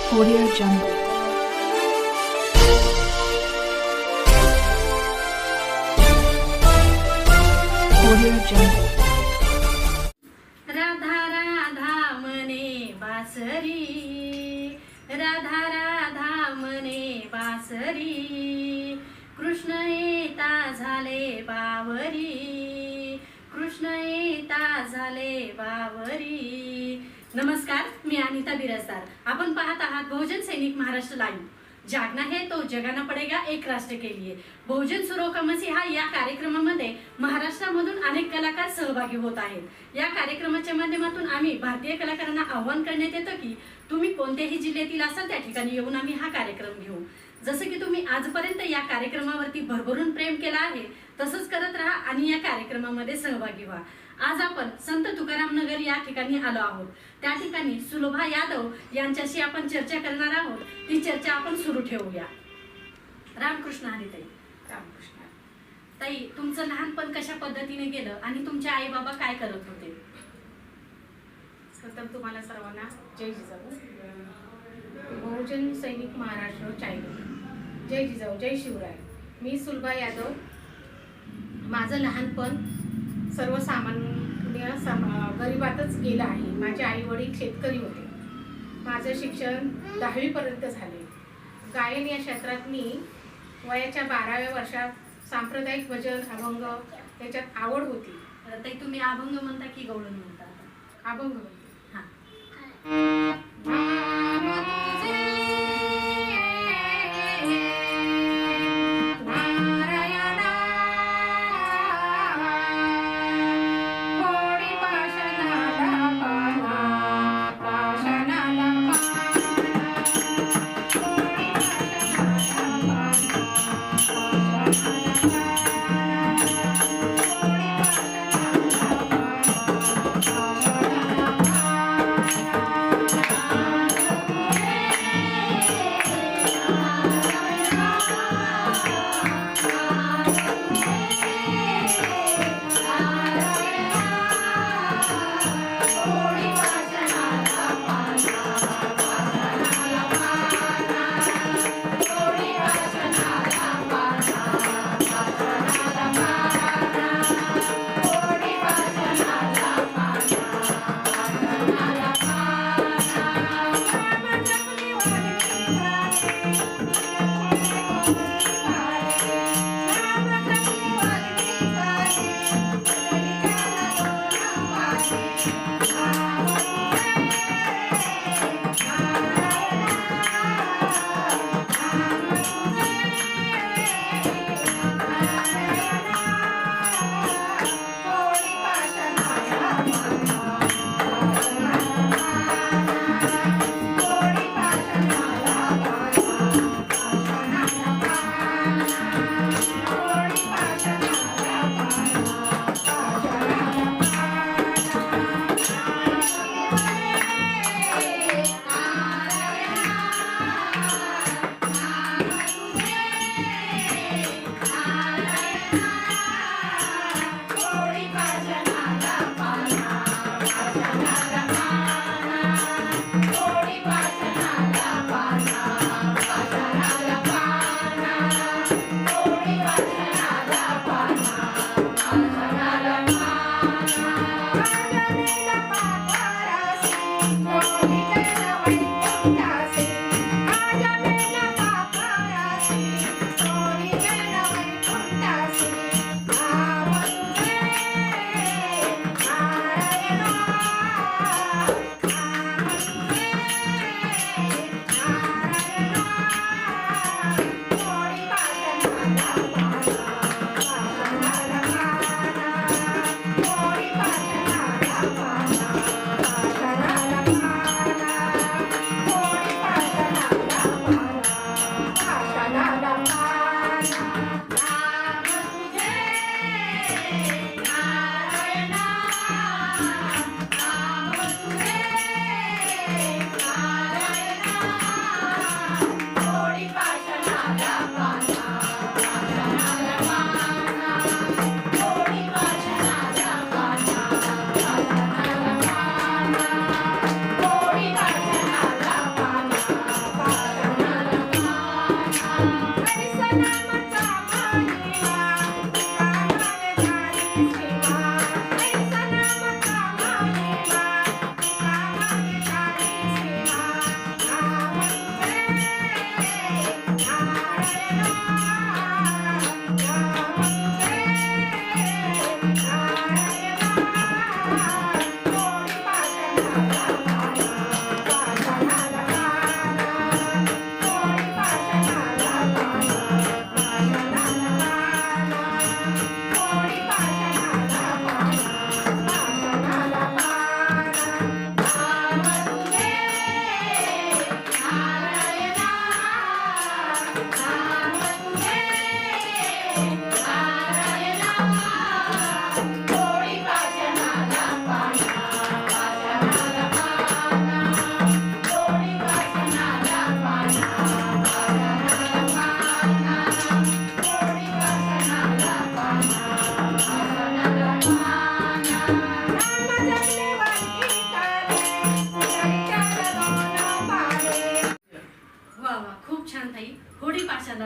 Audio Jungle. Audio Jungle. Radha Radha मने बासरी, राधा राधा मने बासरी, कृष्ण येता झाले बावरी, कृष्ण येता झाले बावरी. नमस्कार, मी अनिता बिराजदार. आपण पाहत आहात बहुजन सैनिक महाराष्ट्र लाईव्ह. जागना है तो जगाना पडेगा, एक राष्ट्र के लिए. बहुजन सुरो का मसीहा या कार्यक्रमामध्ये महाराष्ट्रामधून अनेक कलाकार सहभागी होत आहेत. या कार्यक्रमाच्या माध्यमातून आम्ही भारतीय कलाकारांना आव्हान करण्यात येतं की तुम्ही कोणत्याही जिल्ह्यातील असाल त्या ठिकाणी येऊन आम्ही हा कार्यक्रम घेऊ. जसं की तुम्ही आजपर्यंत या कार्यक्रमावरती भरभरून प्रेम केलं आहे, तसंच करत राहा आणि या कार्यक्रमामध्ये सहभागी व्हा. आज आपण संत तुकाराम नगर या ठिकाणी आलो आहोत. त्या ठिकाणी सुलभा यादव यांच्याशी आपण चर्चा करणार आहोत. ती चर्चा आपण सुरू ठेवूया. रामकृष्ण हरी ताई. रामकृष्ण ताई, तुमचं लहानपण कशा पद्धतीने गेलं आणि तुमचे आई बाबा काय करत होते? प्रथम तुम्हाला सर्वांना जय जिजाऊ. बहुजन सैनिक महाराष्ट्र चायना. जय जिजाऊ, जय शिवराय. मी सुलभा यादव. माझं लहानपण सर्वसामान्य गरिबातच गेलं आहे. माझे आई वडील शेतकरी होते. माझं शिक्षण 10वी पर्यंत झाले. गायन या क्षेत्रात मी वयाच्या 12व्या वर्षात सांप्रदायिक भजन अभंग याच्यात आवड होती. ताई, तुम्ही अभंग म्हणता की गवळण म्हणता? अभंग म्हणते.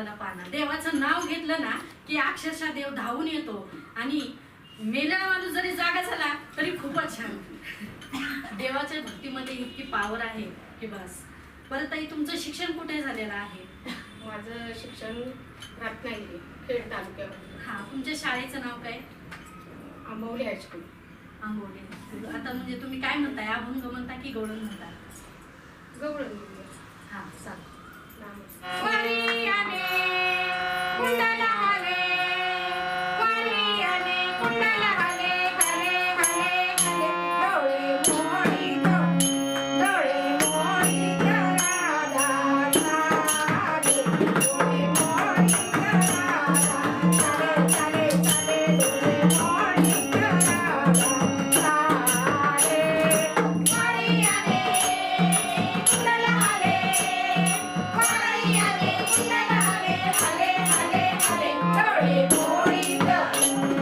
देवाला पाहणार. देवाचं नाव घेतलं ना की अक्षरशः देव धावून येतो आणि मेला माणूस जरी जागा झाला तरी खूपच छान. देवाच्या भक्तीमध्ये इतकी पावर आहे की बस. परत ताई तुमचं शिक्षण कुठे झालेलं आहे? माझं शिक्षण रत्नागिरी खेड तालुक्यामध्ये हा, तुमच्या शाळेचं नाव काय? आंबवली हायस्कूल. आंबोली. आता म्हणजे तुम्ही काय म्हणताय, अभंग म्हणता की गवळण म्हणता? गवळण. हा चाल. वारी आले कुंडला आले, वारी आले कुंडला आले, आले आले आले डोळे मोडीत, डोळे मोडीत राधा चाले, डोळे मोडीत राधा चाले, चाले चाले डोळे मोडीत राधा चाले. वारी आले कुंडला आले, वारी आले कुंडला आले, आले आले आले डोळे मोडीत,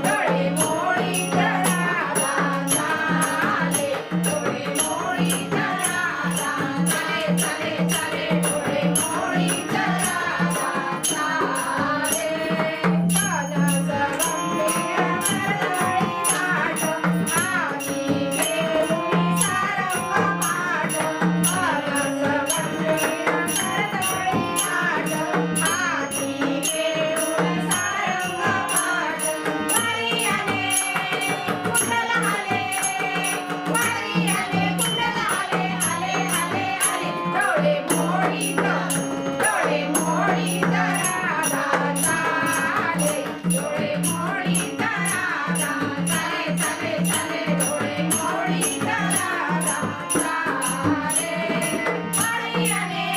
डोळे मोडीत राधा चाले, डोळे मोडीत राधा चाले, चाले चाले डोळे मोडीत राधा चाले. कानाचा गंभीर मरळी थाट, आधी घेऊन सारंग माट, कानाचा गंभीर मरळी थाट, आधी घेऊन सारंग माट. वारी आले कुंडला आले, वारी आले कुंडला आले, आले आले आले डोळे मोडीत, डोळे मोडीत राधा चाले, डोळे मोडीत राधा चाले, चाले चाले डोळे मोडीत राधा चाले. वारी आले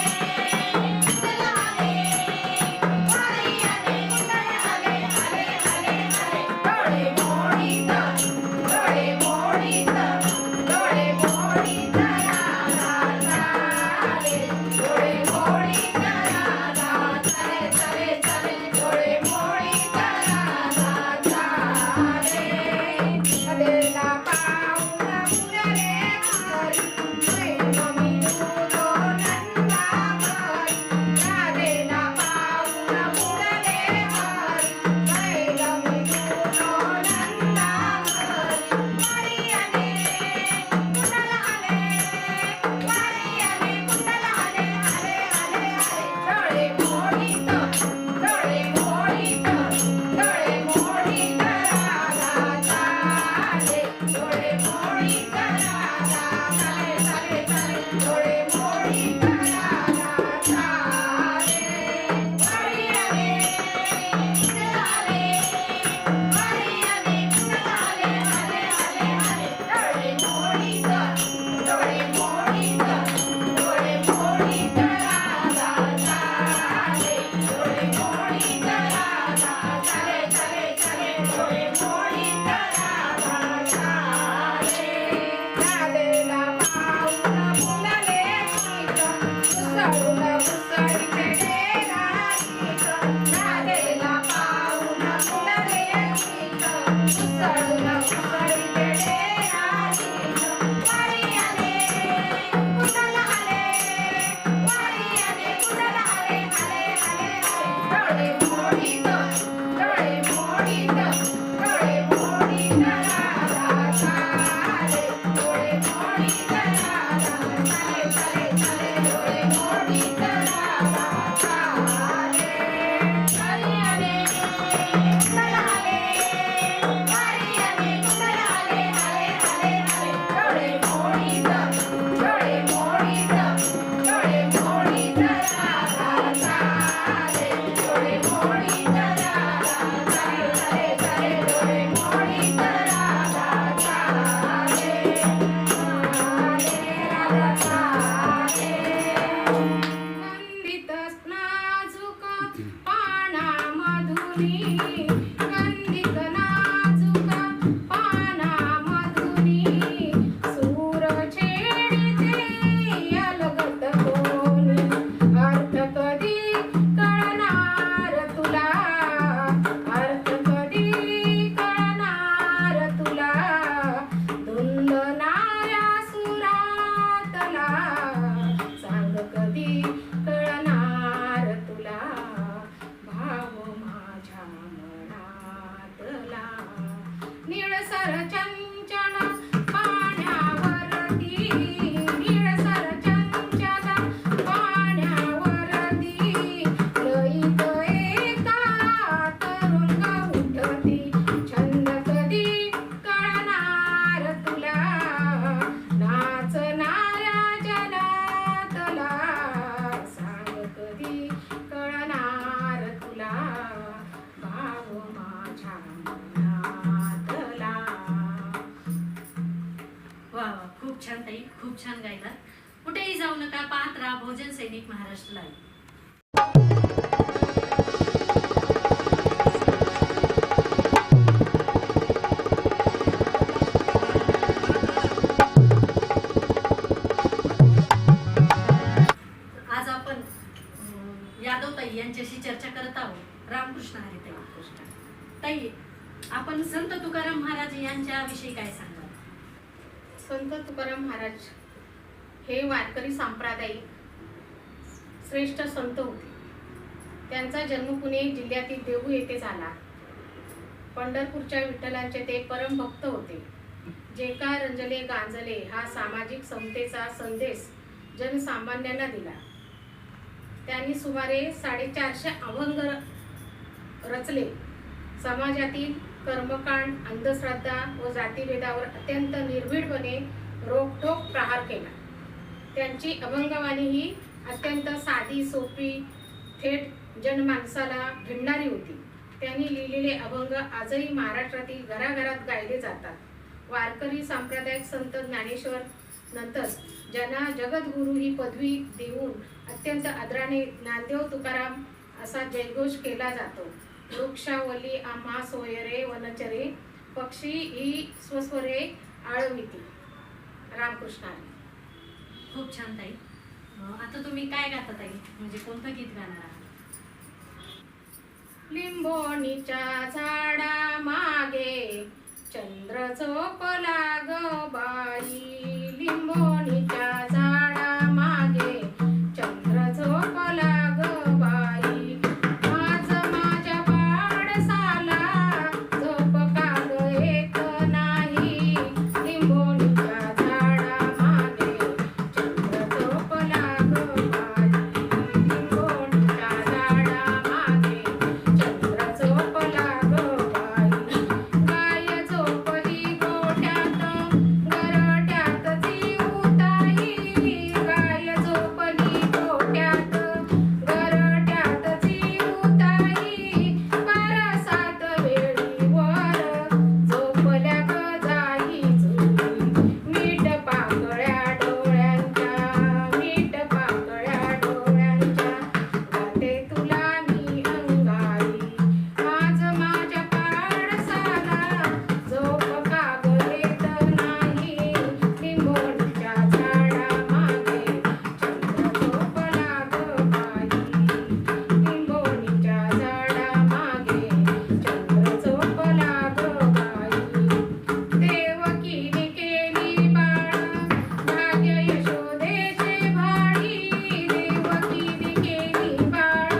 कुंडला आले, वारी आले कुंडला आले, आले आले आले डोळे मोडीत, डोळे मोडीत, डोळे मोडीत राधा चाले, डोळे मोडीत राधा चाले, चाले चाले डोळे मोडीत राधा चाले. नदीला पाऊल फुलले हरी, प्रेम मिळूतो नंदाघरी. नदीला पाऊल फुलले हरी, प्रेम मिळूतो नंदाघरी. वारी आले कुंडला आले, वारी आले कुंडला आले, आले आले आले डोळे मोडीत, डोळे मोडीत, डोळे मोडीत राधा चाले, डोळे मोडीत राधा चाले, चाले चाले डोळे मोडीत राधा चाले. वारी आले कुंडला आले, वारी आले कुंडला आले, आले आले आले डोळे मोडीत, डोळे मोडीत, डोळे मोडीत राधा चाले, डोळे मोडीत राधा चाले, चाले चाले डोळे मोडीत राधा चाले. नदीला पाऊल फुलले गीत, उसळून उसळीते डेरागीत. नदीला पाऊल फुलले गीत, उसळून उसळीते डेरागीत. वारी आले कुंडला आले, वारी आले कुंडला आले, आले आले आले डोळे मोडीत, डोळे मोडीत, डोळे मोडीत राधा चाले, डोळे मोडीत राधा चाले, चाले चाले डोळे मोडीत राधा खूप छान गायलात. कुठेही जाऊ नका, पाहत राहा बहुजन सैनिक महाराष्ट्र लाईव्ह. आज आपण यादवताई यांच्याशी चर्चा करत आहोत. रामकृष्ण हरी ताई. ताई, आपण संत तुकाराम महाराज यांच्याविषयी काय सांगाल? संत तुकाराम महाराज हे वारकरी सांप्रदायिक श्रेष्ठ संत होते. त्यांचा जन्म पुणे जिल्ह्यातील देहू येथे झाला. पंढरपूरच्या विठ्ठलांचे ते परम भक्त होते. जे का रंजले गांजले हा सामाजिक समतेचा संदेश जनसामान्यांना दिला. त्यांनी सुमारे 450 अभंग रचले. समाजातील कर्मकांड, अंधश्रद्धा व जातीभेदावर अत्यंत निर्भीडपणे रोखठोक प्रहार केला. त्यांची अभंगवाणी ही अत्यंत साधी, सोपी, थेट जनमानसाला भिडणारी होती. त्यांनी लिहिलेले अभंग आजही महाराष्ट्रातील घराघरात गायले जातात. वारकरी सांप्रदायिक संत ज्ञानेश्वर नंतर ज्यांना जगद्गुरु ही पदवी देऊन अत्यंत आदराने ज्ञानदेव तुकाराम असा जयघोष केला जातो. वृक्षावली आम्हा सोयरे वनचरे, पक्षी ही स्वस्वरे आळविती. रामकृष्ण हरी. खूप छान ताई. आता तुम्ही काय गाता ताई? म्हणजे कोणतं गीत गाणार आहात? लिंबोणीच्या झाडा मागे चंद्र झोपला ग बाई. लिंबोणीच्या झाडा मागे चंद्र झोपला ग बाई. माझ्या पाडसाला झोप का ग येत नाही. लिंबोणीच्या झाडा मागे चंद्र झोपला ग बाई. लिंबोणीच्या झाडा मागे चंद्र झोपला ग बाई. गाय झोपली गोठ्यात घरट्यात जीवताई. गाय झोपली गोठ्यात घरट्यात जीवताई. परसात वेळीवर झोपल्या ग जाई जुई. मीठ पाकळ्या डोळ्यांच्या, मीठ पाकळ्या डोळ्यांच्या गाते तुला मी अंगाई. आज माझ्या पाडसाला झोप का ग येत नाही. लिंबोणीच्या झाडा मागे चंद्र झोपला ग बाई. लिंबोणीच्या झाडा मागे चंद्र झोपला ग बाई. देवकीने केली बाळ भाग्य यशोदेचे भाडी. देवकीने केली बाळ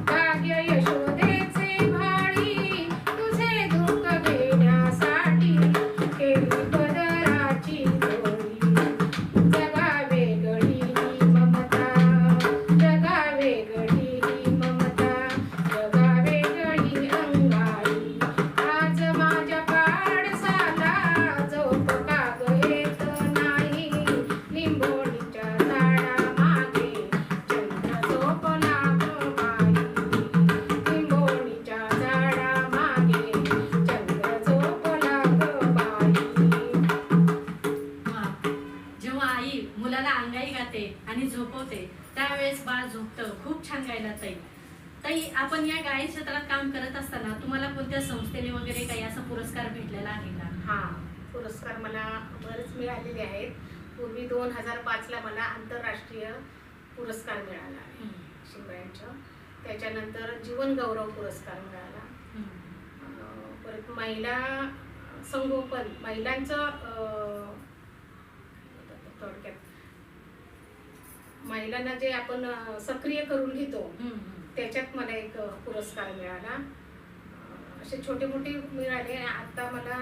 भाग्य यशोदेचे भाडी. तुझे दुःख घेण्यासाठी केली पदराची जोडी. जगा वेगळी ही ममता, जगा वेगळी ही ममता, जगा वेगळी अंगाई. आज माझ्या पाडसाला झोप का ग येत नाही. लिंबोणीच्या झाडा मागे चंद्र झोपला ग बाई. लिंबोणीच्या झाडा मागे चंद्र झोपला ग बाई. वा. जेव्हा आई मुलाला अंगाई गाते आणि झोपवते त्यावेळेस बाळ झोपतं. खूप छान गायला ताई. ताई, आपण या गायन क्षेत्रात काम करत असताना तुम्हाला कोणत्या संस्थेने वगैरे काही असा पुरस्कार भेटलेला आहे का? हा, पुरस्कार मला बरेच मिळालेले आहेत. पूर्वी 2005 ला मला आंतरराष्ट्रीय पुरस्कार मिळाला आहे शिवरायांचा. त्याच्यानंतर जीवन गौरव पुरस्कार मिळाला. परत महिला संगोपन, महिलांचं थोडक्यात महिलांना जे आपण सक्रिय करून घेतो त्याच्यात मला एक पुरस्कार मिळाला. असे छोटे मोठे मिळाले. आता मला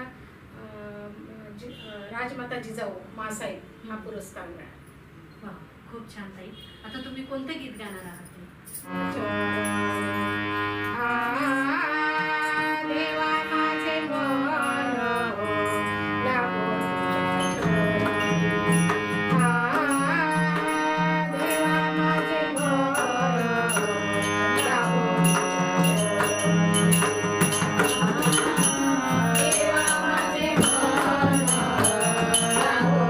राजमाता जिजाऊ मासाहेब हा पुरस्कार मिळाला. वा, खूप छान ताई. आता तुम्ही कोणतं गीत गाणार आहात? देवा माझे मन लागो देवा माझे मन लागो देवा माझे मन लागो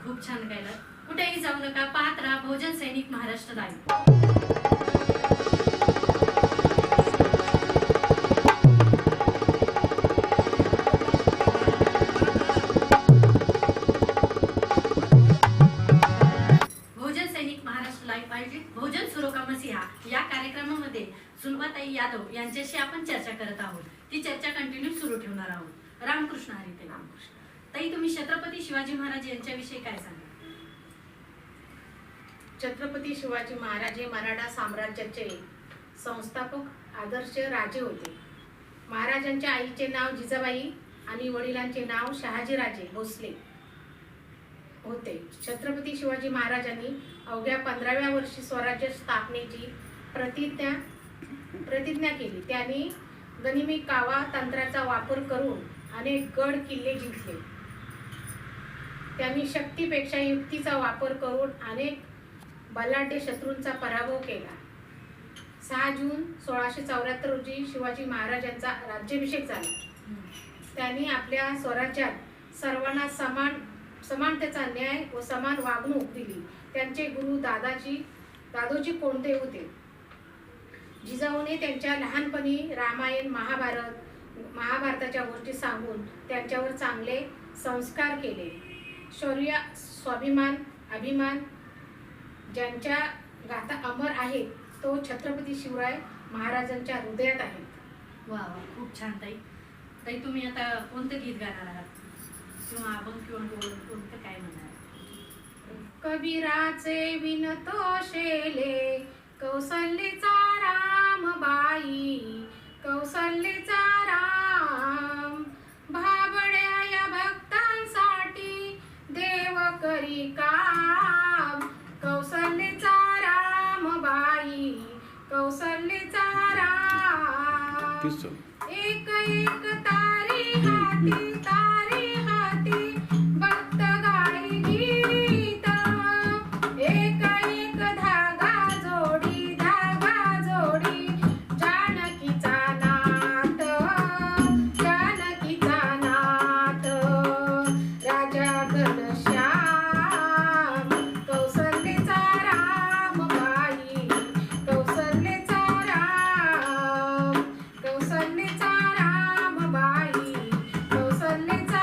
खूप छान गायलं. कुठेही जाऊ नका, पाहत राहा भोजन सैनिक महाराष्ट्र लाईव्ह. भोजन सैनिक महाराष्ट्र लाईव्ह आयोजित भोजन सुरोका मसिहा या कार्यक्रमामध्ये सुलभाताई यादव यांच्याशी आपण चर्चा करत आहोत. ती चर्चा कंटिन्यू सुरू ठेवणार आहोत. रामकृष्ण हरी. ते रामकृष्ण. ताई, तुम्ही छत्रपती शिवाजी महाराज यांच्याविषयी काय सांगा? छत्रपती शिवाजी महाराज हे मराठा साम्राज्याचे संस्थापक आदर्श राजे होते. महाराजांच्या आईचे नाव जिजाबाई आणि वडिलांचे नाव शहाजीराजे भोसले होते. छत्रपती शिवाजी महाराजांनी अवघ्या 15व्या वर्षी स्वराज्य स्थापनेची प्रतिज्ञा केली. त्यांनी गनिमी कावा तंत्राचा वापर करून अनेक गड किल्ले जिंकले. त्यांनी शक्तीपेक्षा युक्तीचा वापर करून अनेक बलाढ्य शत्रूंचा पराभव केला. 6 जून 1674 रोजी शिवाजी महाराजांचा राज्याभिषेक झाला. त्यांनी आपल्या स्वराज्यात सर्वांना समानतेचा न्याय व समान वागणूक दिली. त्यांचे गुरु दादोजी कोंडदेव होते. जिजाऊने त्यांच्या लहानपणी रामायण महाभारताच्या गोष्टी सांगून त्यांच्यावर चांगले संस्कार केले. शौर्य, स्वाभिमान, अभिमान ज्यांच्या गाथा अमर आहेत तो छत्रपती शिवराय महाराजांच्या हृदयात आहे. वा वा, खूप छान ताई. ताई, तुम्ही आता कोणतं गीत गाणार आहात किंवा अभंग किंवा कोणतं काय म्हणणार? कबीराचे विनतो शेले कौसल्येचा राम बाई, कौसल्येचा राम, भाबड्या या भक्तांसाठी देव करी काम. कौसल्येचा राम बाई, कौसल्येचा राम, एक एक तारी हाती भक्त गाई गीत, एक एक धागा जोडी जानकीचा नाथ राजा घनश्याम. कौसल्येचा राम बाई, कौसल्येचा राम, कौसल्येचा राम बाई, कौसल्येचा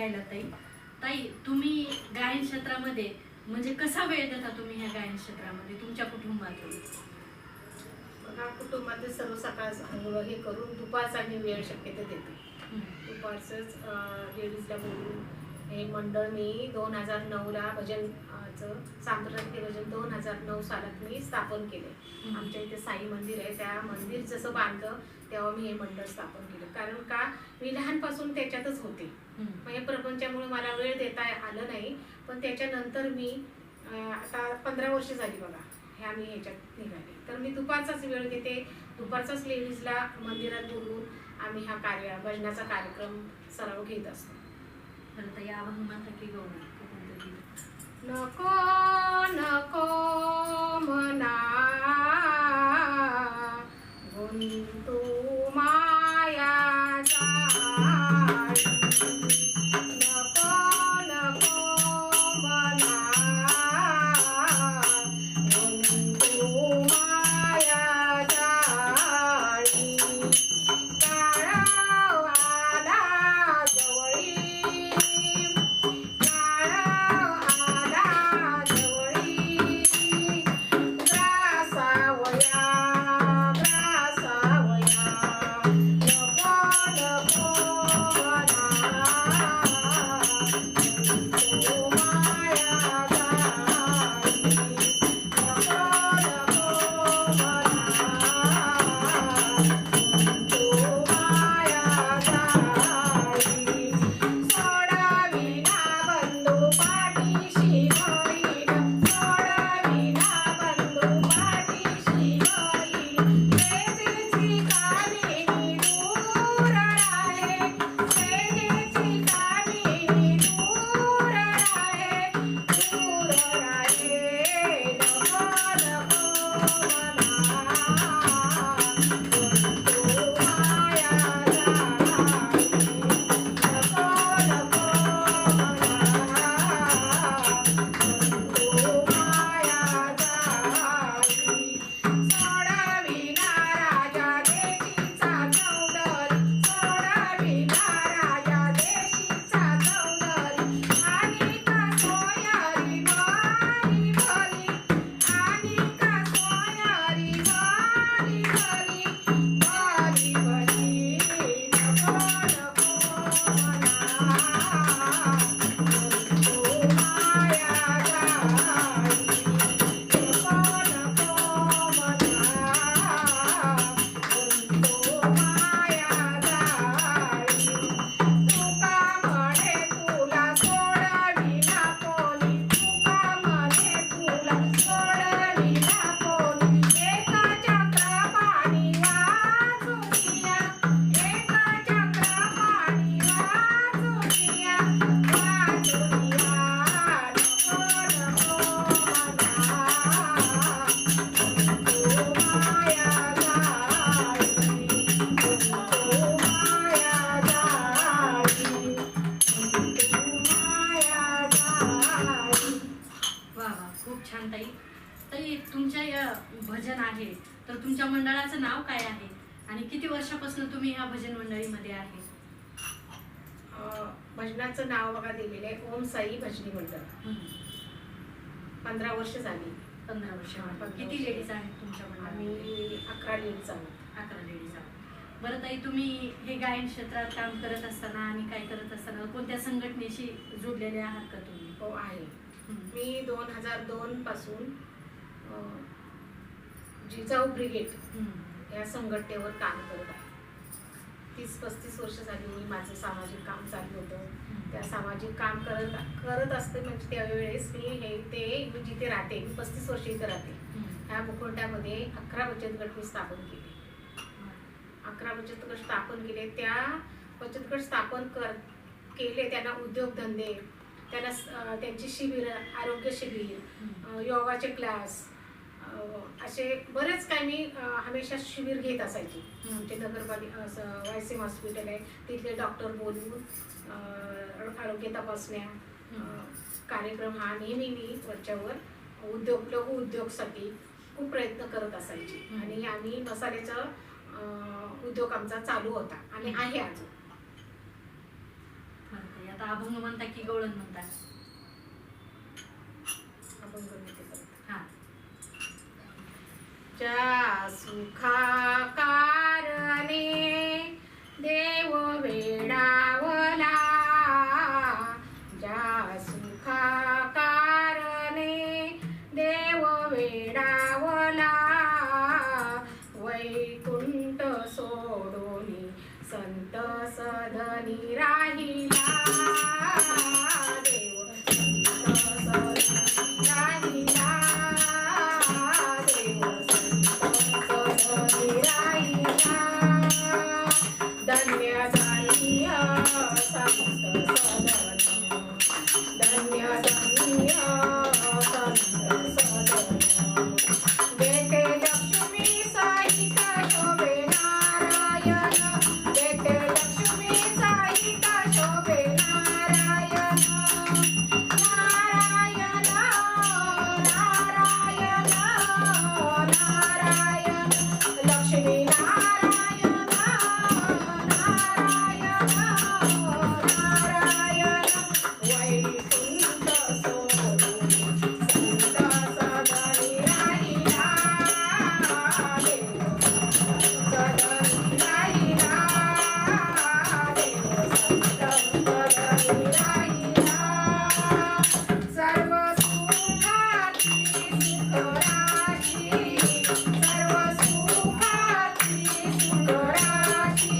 सांगायला ताई. ताई, तुम्ही गायन क्षेत्रामध्ये म्हणजे कसा वेळ देता तुम्ही ह्या गायन क्षेत्रामध्ये तुमच्या कुटुंबातून? बघा, कुटुंबातील सर्व सकाळ हे करून दुपारचा मी वेळ शक्यतो देते. दुपारचंच लेडीजला बोलून हे मंडळ मी 2009ला भजनचं सांप्रदायिक भजन 2009 सालात मी स्थापन केले. आमच्या इथे साई मंदिर आहे, त्या मंदिर जसं बांधलं तेव्हा मी हे मंडळ स्थापन केलं. कारण का मी लहानपासून त्याच्यातच होते. म्हणजे प्रपंचामुळे मला वेळ देता आलं नाही. पण त्याच्यानंतर मी आता 15 वर्ष झाली बघा ह्या मी ह्याच्यात निघाले. तर मी दुपारचाच वेळ घेते. दुपारचाच लेडीजला मंदिरात बोलवून आम्ही हा भजनाचा कार्यक्रम सराव घेत असतो. ताई, अभंगासाठी गवणार नको नको मना गुंतू माया जाळी. नको नको मना गुंतू माया जाळी. काळा आला जवळी, भजन आहे, तर तुमच्या मंडळाचं नाव काय आहे आणि किती वर्षापासून तुम्ही ह्या भजन मंडळीमध्ये आहे? भजनाचं नाव बघा दिलेलं आहे ओम साई भजनी मंडळ. 15 वर्ष झाली. 15 वर्ष. किती लेडीज आहेत तुमच्या मंडळात? आम्ही 11 लेडीज आहोत. 11 लेडीज आहोत. बरं ताई, तुम्ही हे गायन क्षेत्रात काम करत असताना आणि काय करत असताना कोणत्या संघटनेशी जोडलेले आहात का तुम्ही? हो आहे. मी 2002 पासून जिजाऊ ब्रिगेड या संघटनेवर काम करत आहे. 30-35 वर्ष झाली मी माझं सामाजिक काम चालू होतं. त्या सामाजिक काम करत असते म्हणजे त्यावेळेस मी जिथे राहते, मी 35 वर्ष इथे राहते. ह्या मुखवट्यामध्ये 11 बचत गट मी स्थापन केले. 11 बचत गट स्थापन केले. त्या बचत गट स्थापन केले, त्यांना उद्योगधंदे, त्यांना त्यांची शिबिर, आरोग्य शिबिर, योगाचे क्लास, असे बरेच काही मी हमेशा शिबिर घेत असायची. आमचे नगरपालिका वायसीएम हॉस्पिटल आहे, तिथले डॉक्टर बोलवून आरोग्य तपासण्या कार्यक्रम हा नेहमी मी वरच्यावर लघु उद्योगसाठी खूप प्रयत्न करत असायची. आणि आम्ही मसाल्याचा उद्योग आमचा चालू होता आणि आहे अजून. आता अभंग म्हणता की गवळण म्हणता? आपण करू ते करू. हा. ज्या सुखा कारणे देव वेडावला, ज्या सुखा कारणे देव वेडावला, वैकुंठ सोडोनी संत सदनी राहिला, देव संत सदनी राहिला, देव धन्य धन्य संत सदन, धन्य धन्य संत सदन, देते लक्ष्मी सहिता शोभे नारायण, देते लक्ष्मी सहिता शोभे नारायण, नारायण नारायण नारायण, लक्ष्मी नारायण नारायण नारायण, वैकुंठ सोडून संत सदनी राहिला, देव सदनी राहिला, देव सदनी राहिला, सर्व सुखाची सुखराशी, सर्व सुखाची सुखराशी,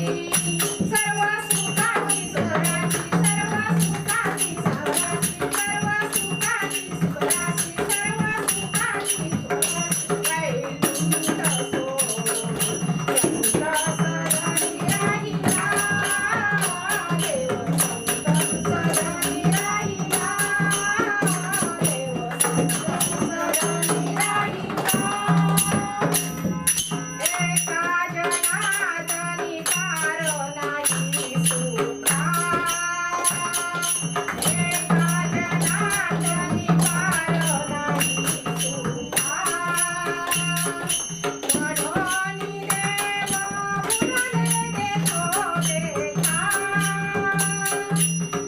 सर्व सुखाची सुखराशी, सर्व सुखाची सुखराशी, सर्व सुखाची सुखराशी, सर्व सुखाची सुखराशी, वैकुंठ सोडून संत सदनी राहिला, देव संत सदनी राहिला, देव संत सदनी राहिला, एका जनार्दनी पार नाही सुखा, एका जनार्दनी पार नाही सुखा, म्हणून देव मुरले देतो देखा,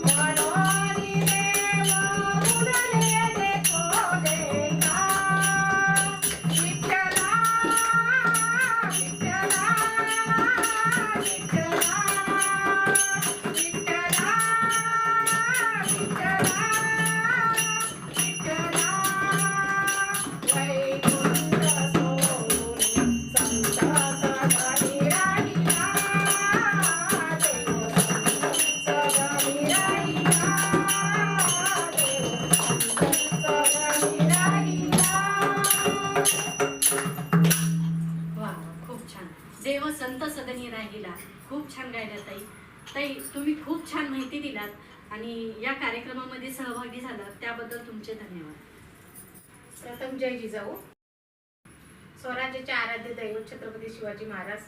म्हणून देव मुरले देतो देखा, विठ्ठला विठ्ठला विठ्ठला विठ्ठला विठ्ठला विठ्ठला, वैकुंठ सोडून संत सदनी राहिला, देव सदनी राहिला, देव सदनी राहिला. वा वा, खूप छान. देव संत सदनी राहिला. खूप छान गायला ताई. ताई, तुम्ही खूप छान माहिती दिलात आणि या कार्यक्रमामध्ये सहभागी झालात त्याबद्दल तुमचे धन्यवाद. प्रथम जय जिजाऊ. स्वराज्याचे आराध्य दैवत छत्रपती शिवाजी महाराज,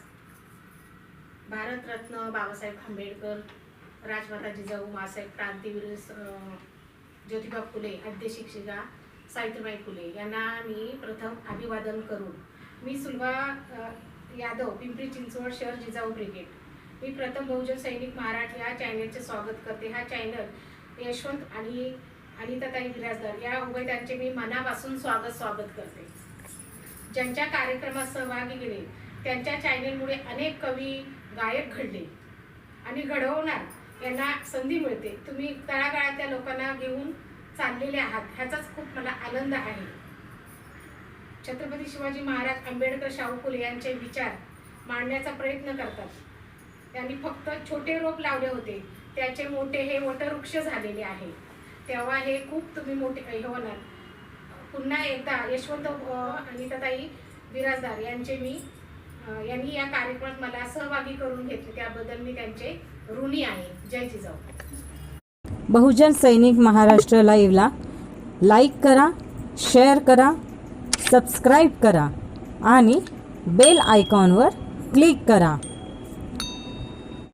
भारतरत्न बाबासाहेब आंबेडकर, राजमाता जिजाऊ, मासाहेब क्रांतीवीर ज्योतिबा फुले, आद्य शिक्षिका सावित्रीबाई फुले यांना मी प्रथम अभिवादन करून, मी सुलभा यादव, पिंपरी चिंचवड शहर जिजाऊ ब्रिगेड, मी प्रथम बहुजन सैनिक महाराष्ट्र या चॅनलचे स्वागत करते. हा चॅनल यशवंत आणि अनिताताई बिराजदार या उभयतांचे मी मनापासून स्वागत करते. ज्यांच्या कार्यक्रमात सहभागी गेले त्यांच्या चॅनलमुळे अनेक कवी, गायक घडले आणि घडवणार यांना संधी मिळते. तुम्ही तळागाळातल्या लोकांना घेऊन चाललेले आहात, ह्याचाच खूप मला आनंद आहे. छत्रपती शिवाजी महाराज, आंबेडकर, शाहू फुले यांचे विचार मांडण्याचा प्रयत्न करतात. त्यांनी फक्त छोटे रोप लावले होते, त्याचे मोठे हे वटवृक्ष झालेले आहे. तेव्हा हे खूप तुम्ही मोठे हे होणार. पुन्हा एकदा यशवंत अनिताताई बिराजदार यांनी या कार्यक्रमात मला सहभागी करून घेतले, त्याबद्दल मी त्यांचे ऋणी आहे. जय जिजाऊ. बहुजन सैनिक महाराष्ट्र लाईव्हला लाईक करा, शेअर करा, सबस्क्राईब करा आणि बेल आयकॉनवर क्लिक करा.